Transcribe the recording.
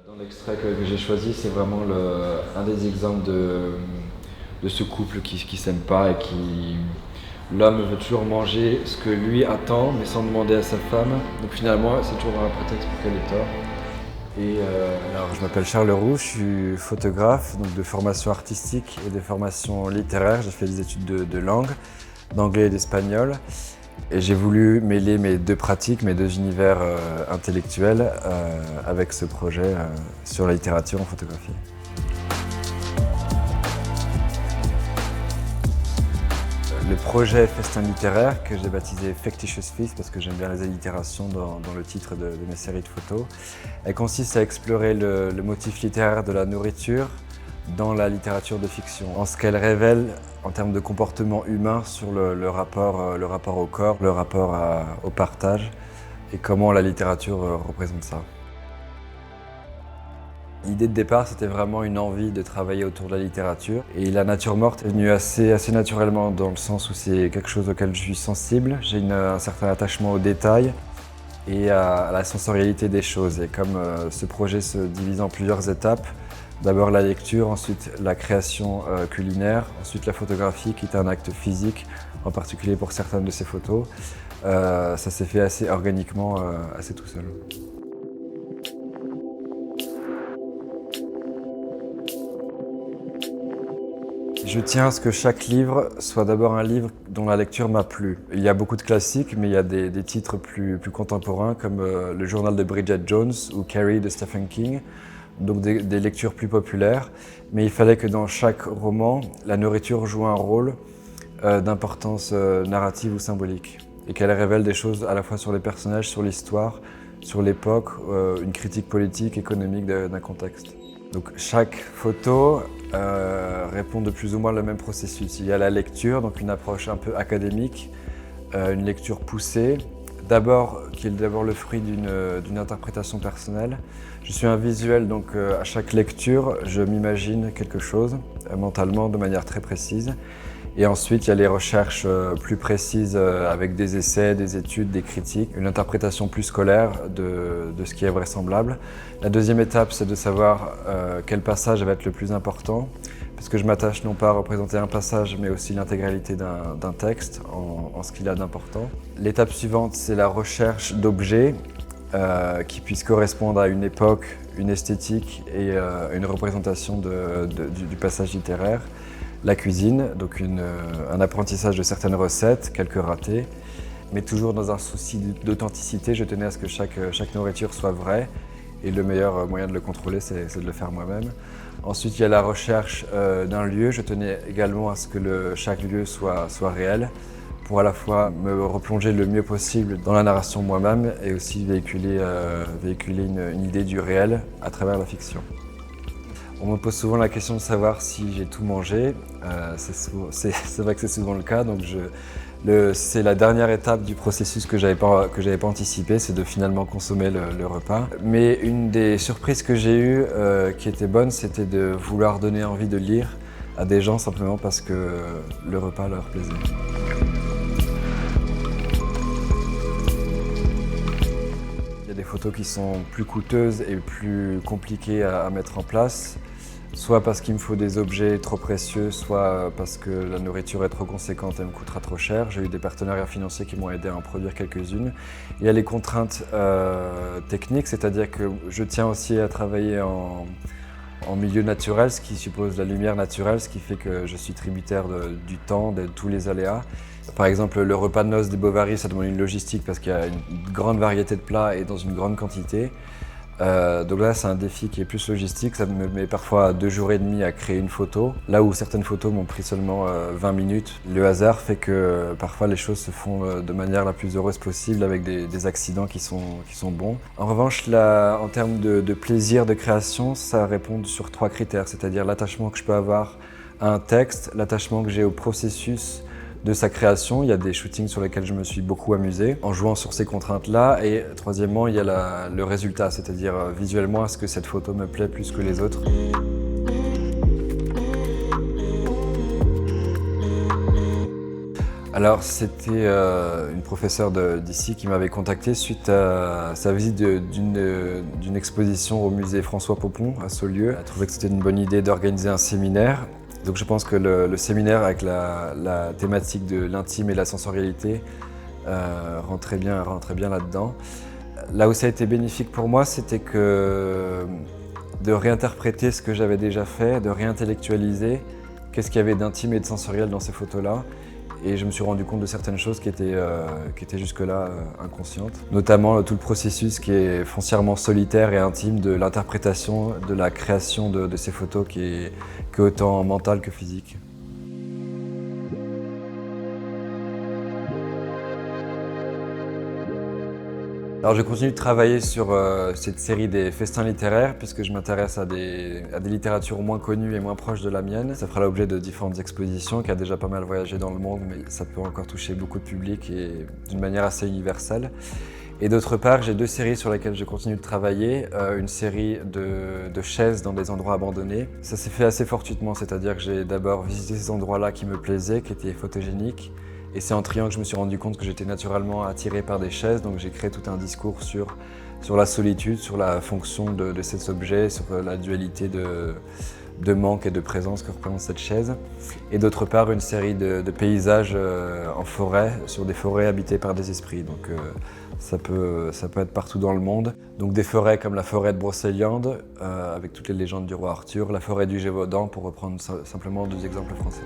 Dans l'extrait que j'ai choisi, c'est vraiment un des exemples de ce couple qui s'aime pas et qui... L'homme veut toujours manger ce que lui attend, mais sans demander à sa femme. Donc finalement, c'est toujours un prétexte pour qu'elle ait tort. Alors, je m'appelle Charles Roux, je suis photographe donc de formation artistique et de formation littéraire. J'ai fait des études de langue, d'anglais et d'espagnol. Et j'ai voulu mêler mes deux pratiques, mes deux univers intellectuels avec ce projet sur la littérature en photographie. Le projet Festin littéraire, que j'ai baptisé Factitious Feast parce que j'aime bien les allitérations dans le titre de mes séries de photos, elle consiste à explorer le motif littéraire de la nourriture dans la littérature de fiction, en ce qu'elle révèle en termes de comportement humain sur le rapport au corps, le rapport au partage et comment la littérature représente ça. L'idée de départ, c'était vraiment une envie de travailler autour de la littérature. Et la nature morte est venue assez naturellement, dans le sens où c'est quelque chose auquel je suis sensible. J'ai un certain attachement aux détails et à la sensorialité des choses. Et comme ce projet se divise en plusieurs étapes, d'abord la lecture, ensuite la création culinaire, ensuite la photographie qui est un acte physique, en particulier pour certaines de ces photos. Ça s'est fait assez organiquement, assez tout seul. Je tiens à ce que chaque livre soit d'abord un livre dont la lecture m'a plu. Il y a beaucoup de classiques, mais il y a des titres plus contemporains comme Le journal de Bridget Jones ou Carrie de Stephen King, donc des lectures plus populaires. Mais il fallait que dans chaque roman, la nourriture joue un rôle d'importance narrative ou symbolique et qu'elle révèle des choses à la fois sur les personnages, sur l'histoire, sur l'époque, une critique politique, économique d'un contexte. Donc chaque photo répond de plus ou moins le même processus. Il y a la lecture, donc une approche un peu académique, une lecture poussée, qui est d'abord le fruit d'une interprétation personnelle. Je suis un visuel, donc à chaque lecture, je m'imagine quelque chose mentalement de manière très précise. Et ensuite, il y a les recherches plus précises avec des essais, des études, des critiques, une interprétation plus scolaire de ce qui est vraisemblable. La deuxième étape, c'est de savoir quel passage va être le plus important, parce que je m'attache non pas à représenter un passage, mais aussi l'intégralité d'un texte en ce qu'il a d'important. L'étape suivante, c'est la recherche d'objets qui puissent correspondre à une époque, une esthétique et une représentation du passage littéraire. La cuisine, donc un apprentissage de certaines recettes, quelques ratés, mais toujours dans un souci d'authenticité. Je tenais à ce que chaque nourriture soit vraie et le meilleur moyen de le contrôler, c'est de le faire moi-même. Ensuite, il y a la recherche d'un lieu. Je tenais également à ce que chaque lieu soit réel pour à la fois me replonger le mieux possible dans la narration moi-même et aussi véhiculer une idée du réel à travers la fiction. On me pose souvent la question de savoir si j'ai tout mangé. C'est vrai que c'est souvent le cas, donc c'est la dernière étape du processus que j'avais pas anticipé, c'est de finalement consommer le repas. Mais une des surprises que j'ai eues qui était bonne, c'était de vouloir donner envie de lire à des gens simplement parce que le repas leur plaisait. Il y a des photos qui sont plus coûteuses et plus compliquées à mettre en place. Soit parce qu'il me faut des objets trop précieux, soit parce que la nourriture est trop conséquente et me coûtera trop cher. J'ai eu des partenariats financiers qui m'ont aidé à en produire quelques-unes. Il y a les contraintes techniques, c'est-à-dire que je tiens aussi à travailler en milieu naturel, ce qui suppose la lumière naturelle, ce qui fait que je suis tributaire du temps, de tous les aléas. Par exemple, le repas de noces des Bovary, ça demande une logistique parce qu'il y a une grande variété de plats et dans une grande quantité. Donc là, c'est un défi qui est plus logistique. Ça me met parfois 2 jours et demi à créer une photo. Là où certaines photos m'ont pris seulement 20 minutes. Le hasard fait que parfois les choses se font de manière la plus heureuse possible avec des accidents qui sont bons. En revanche, en termes de plaisir de création, ça répond sur 3 critères. C'est-à-dire l'attachement que je peux avoir à un texte, l'attachement que j'ai au processus de sa création. Il y a des shootings sur lesquels je me suis beaucoup amusé en jouant sur ces contraintes-là. Et troisièmement, il y a le résultat, c'est-à-dire visuellement, est-ce que cette photo me plaît plus que les autres. Alors c'était une professeure d'ici qui m'avait contacté suite à sa visite d'une exposition au musée François Popon à Saulieu. Elle a trouvé que c'était une bonne idée d'organiser un séminaire. Donc je pense que le séminaire avec la thématique de l'intime et la sensorialité rentrait bien là-dedans. Là où ça a été bénéfique pour moi, c'était que de réinterpréter ce que j'avais déjà fait, de réintellectualiser qu'est-ce qu'il y avait d'intime et de sensoriel dans ces photos-là. Et je me suis rendu compte de certaines choses qui étaient jusque-là inconscientes. Notamment tout le processus qui est foncièrement solitaire et intime de l'interprétation, de la création de ces photos qui est autant mentale que physique. Alors je continue de travailler sur cette série des festins littéraires puisque je m'intéresse à des littératures moins connues et moins proches de la mienne. Ça fera l'objet de différentes expositions qui a déjà pas mal voyagé dans le monde, mais ça peut encore toucher beaucoup de public et d'une manière assez universelle. Et d'autre part, j'ai 2 séries sur lesquelles je continue de travailler. Une série de chaises dans des endroits abandonnés. Ça s'est fait assez fortuitement, c'est-à-dire que j'ai d'abord visité ces endroits-là qui me plaisaient, qui étaient photogéniques. Et c'est en triant que je me suis rendu compte que j'étais naturellement attiré par des chaises, donc j'ai créé tout un discours sur la solitude, sur la fonction de ces objets, sur la dualité de manque et de présence que représente cette chaise. Et d'autre part, une série de paysages en forêt, sur des forêts habitées par des esprits. Donc ça peut être partout dans le monde. Donc des forêts comme la forêt de Brocéliande, avec toutes les légendes du roi Arthur, la forêt du Gévaudan, pour reprendre simplement 2 exemples français.